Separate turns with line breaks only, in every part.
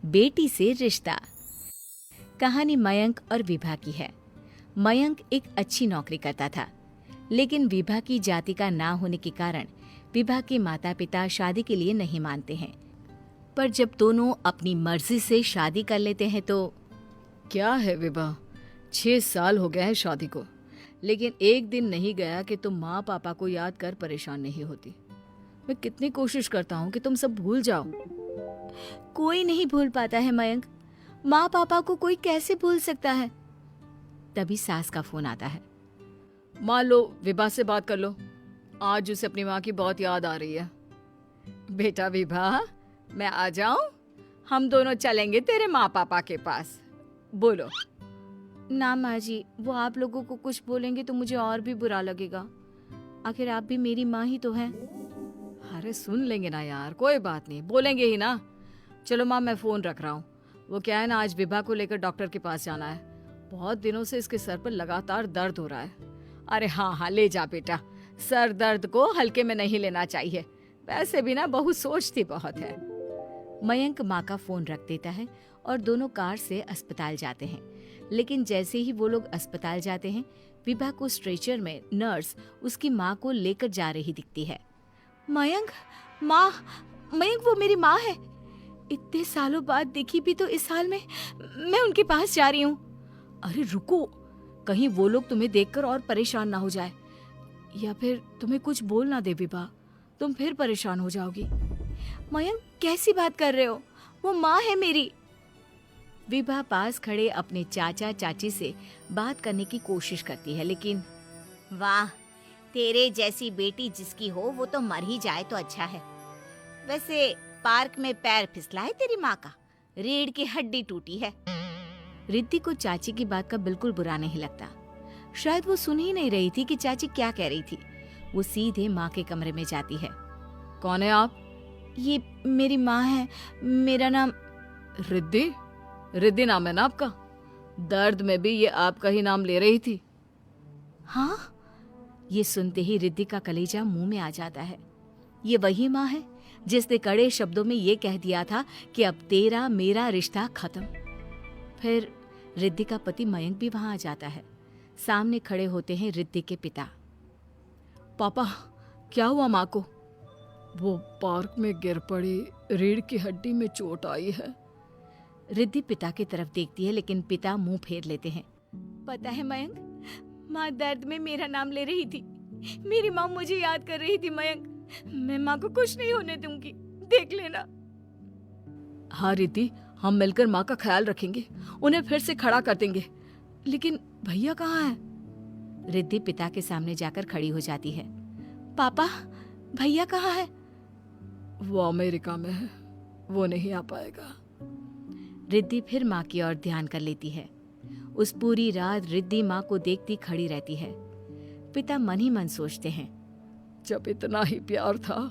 बेटी से रिश्ता। कहानी मयंक और विभा की है। मयंक एक अच्छी नौकरी करता था, लेकिन विभा की जाति का ना होने के कारण विभा के माता पिता शादी के लिए नहीं मानते हैं। पर जब दोनों अपनी मर्जी से शादी कर लेते हैं तो
क्या है विभा, 6 साल हो गए हैं शादी को, लेकिन एक दिन नहीं गया कि तुम माँ पापा को याद कर परेशान नहीं होती। मैं कितनी कोशिश करता हूँ कि तुम सब भूल जाओ।
कोई नहीं भूल पाता है मयंक। माँ पापा को कोई कैसे भूल सकता है। तभी सास का फोन आता है।
मान लो विभा से बात कर लो, आज उसे अपनी माँ की बहुत याद आ रही है। बेटा विभा, मैं आ जाऊं? हम दोनों चलेंगे तेरे माँ पापा के पास। बोलो।
ना माँ जी, वो आप लोगों को कुछ बोलेंगे तो मुझे और भी बुरा लगेगा। आखिर आप भी मेरी माँ ही तो हैं।
अरे सुन लेंगे ना यार, कोई बात नहीं, बोलेंगे ही ना। चलो माँ, मैं फोन रख रहा हूँ। वो क्या है ना, आज विभा को लेकर डॉक्टर के पास जाना है। बहुत दिनों से इसके सर पर लगातार दर्द हो रहा है। अरे हाँ हाँ, ले जा बेटा, सर दर्द को हल्के में नहीं लेना चाहिए। वैसे भी ना बहू सोचती बहुत है।
मयंक माँ का फोन रख देता है और दोनों कार से अस्पताल जाते हैं। लेकिन जैसे ही वो लोग अस्पताल जाते हैं, विभा को स्ट्रेचर में नर्स उसकी माँ को लेकर जा रही दिखती है। मयंक, माँ, मयंक वो मेरी माँ है। इतने सालों बाद देखी भी तो इस हाल में मैं उनके पास जा रही हूँ।
अरे रुको, कहीं वो लोग तुम्हें देखकर और परेशान ना हो जाए, या फिर तुम्हें कुछ बोल ना दे विभा, तुम फिर परेशान हो जाओगी।
मयंक, कैसी बात कर रहे हो? वो माँ है मेरी। विभा पास खड़े अपने चाचा चाची से बात करने की कोशिश करती है, लेकिन
वाह, तेरे जैसी बेटी जिसकी हो वो तो मर ही जाए तो अच्छा है। वैसे पार्क में पैर फिसला है तेरी माँ का, रीढ़ की हड्डी टूटी है।
रिद्धि को चाची की बात का बिल्कुल बुरा नहीं लगता। शायद वो सुन ही नहीं रही थी कि चाची क्या कह रही थी। वो सीधे माँ के कमरे में जाती है।
कौन है आप?
ये मेरी माँ है, मेरा नाम
रिद्धि। रिद्धि नाम है ना आपका? दर्द में भी ये आपका ही नाम ले रही थी।
हाँ, ये सुनते ही रिद्धि का कलेजा मुंह में आ जाता है। ये वही माँ है जिसने कड़े शब्दों में ये कह दिया था कि अब तेरा मेरा रिश्ता खत्म। फिर रिद्धि का पति मयंक भी वहां आ जाता है। सामने खड़े होते हैं रिद्धि के पिता।
पापा, क्या हुआ माँ को? वो पार्क में गिर पड़ी, रीढ़ की हड्डी में चोट आई है।
रिद्धि पिता की तरफ देखती है, लेकिन पिता मुंह फेर लेते हैं। पता है मयंक, माँ दर्द में मेरा नाम ले रही थी। मेरी माँ मुझे याद कर रही थी मयंक। मैं माँ को कुछ नहीं होने दूंगी, देख लेना।
हाँ रिद्धि, हम मिलकर माँ का ख्याल रखेंगे, उन्हें फिर से खड़ा कर देंगे। लेकिन भैया कहाँ है?
रिद्धि पिता के सामने जाकर खड़ी हो जाती है। पापा, भैया कहाँ है?
वो अमेरिका में है, वो नहीं आ पाएगा।
रिद्धि फिर माँ की ओर ध्यान कर लेती है। उस पूरी रात रिद्धि माँ को देखती खड़ी रहती है। पिता मन ही मन सोचते हैं,
जब इतना ही प्यार था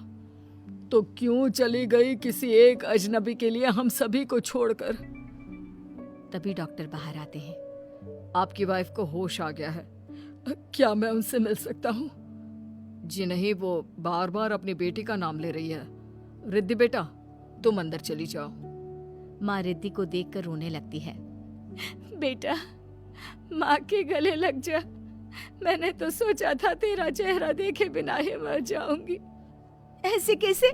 तो क्यों चली गई किसी एक अजनबी के लिए हम सभी को छोड़कर।
तभी डॉक्टर बाहर आते हैं।
आपकी वाइफ को होश आ गया है, क्या मैं उनसे मिल सकता हूँ? जी नहीं, वो बार बार अपनी बेटी का नाम ले रही है। रिद्धि बेटा, तुम अंदर चली जाओ।
माँ रिद्धि को देखकर रोने लगती है।
बेटा, माँ के गले लग जा। मैंने तो सोचा था तेरा चेहरा देखे बिना ही मर जाऊंगी।
ऐसे कैसे?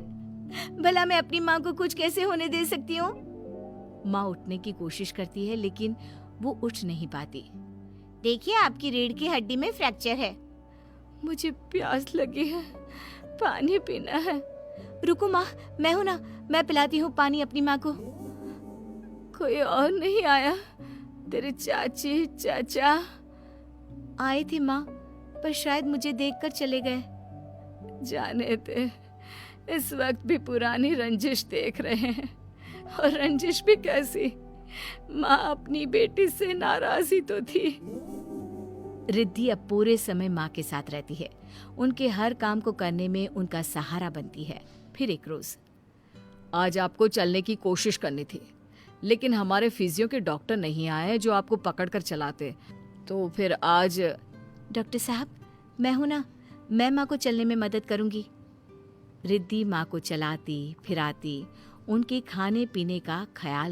भला मैं अपनी माँ को कुछ कैसे होने दे सकती हूँ? माँ उठने की कोशिश करती है, लेकिन वो उठ नहीं पाती।
देखिए, आपकी रीढ़ की हड्डी में फ्रैक्चर है।
मुझे प्यास लगी है, पानी पीना है।
रुको माँ, मैं हूँ ना, मैं पिलाती हूँ पानी अपनी माँ को।
कोई और नहीं आया? तेरे चाची चाचा
आए थे माँ, पर शायद मुझे देखकर चले गए।
जाने दे, इस वक्त भी पुरानी रंजिश देख रहे हैं। और रंजिश भी कैसी? माँ अपनी बेटी से नाराज ही तो थी।
रिद्धि अब पूरे समय माँ के साथ रहती है। उनके हर काम को करने में उनका सहारा बनती है। फिर एक रोज,
आज आपको चलने की कोशिश करनी थी, लेकिन हमारे फिजियो के डॉक्टर नहीं आए जो आपको पकड़ कर चलाते, तो फिर आज।
डॉक्टर साहब, मैं हूं ना, मैं माँ को चलने में मदद करूंगी। रिद्धि माँ को चलाती फिराती, उनके खाने पीने का ख्याल